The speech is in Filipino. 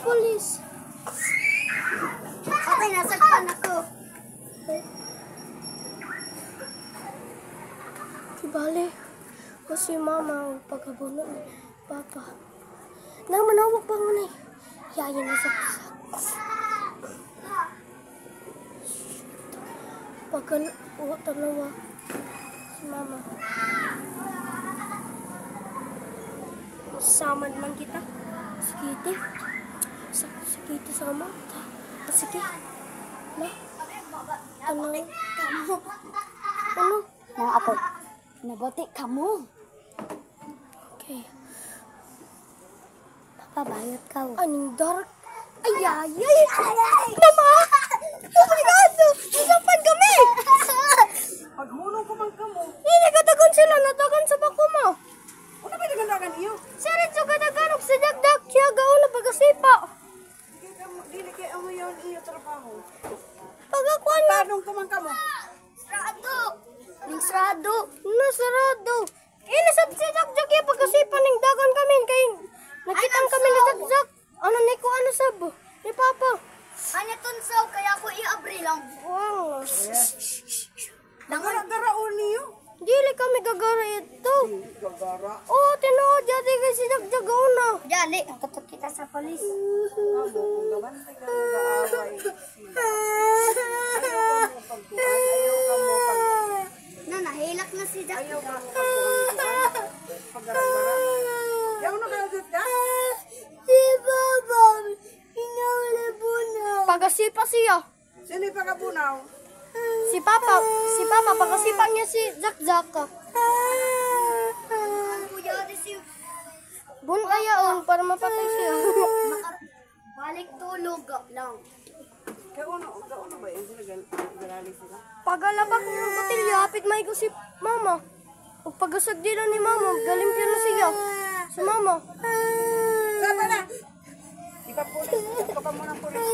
polis. Okay, nasaktan ako. Bale, kasi mama ang pagkabuno ni papa. Namanawag pa mo ni. Yaya na saksak. Pagkalawa si mama. Samad man kita. Sige. Sige sama. Sige. Na. Ano? Nang ako. Nabote kamu. Okay. Papabayot ka. Aning dark. Ay. Mama! Oh my God! Usapan kami! Pagmulong ko man kamo. Hindi katagon sila. Natagan sa bako mo. Ano ba nagandagan iyo? Sirit sa kataganok sa dagdag. Siya gaon na pagkasipa. Dili kay ang yon iyo trabaho. Pagkakuan na. Tanong ko man kamo. Sarado! Ning sarado! Nasarado! Nasabsidak-jak yung pagkasipan ng dagan kami. Kaya nakitang kami ni Zakzak. Ano ni ko ano sab? Ni Papa. Ano tunsaw kaya ako iabri lang. Wow. Nagara-garaon niyo. Dili kami gagara ito. Gagara. Oh, tinood dati kay si Zakzak na. Dali, ang katot kita sa polis. Kamo kung gabantay ka nag-aaway sila. Ayaw kamo Na, nahilak na si Jack. Ayaw kamo pagara-gara. Yaw na kayo ka? Si Papa, hinawala po na. Pagkasipa siya. Sino yung pagabunaw? Si Papa, pagkasipa niya si Zakzak. Kuya, si Bun ayaon para mapatay siya. balik tulog lang. Kauno ba yun sila galali sila? Pagalabak ng botilyo, hapit may ko si Mama. O pagasag din ni Mama, galimpyo na siya. Si Mama. Sama na! Ipapulis. Ito ka muna pulis.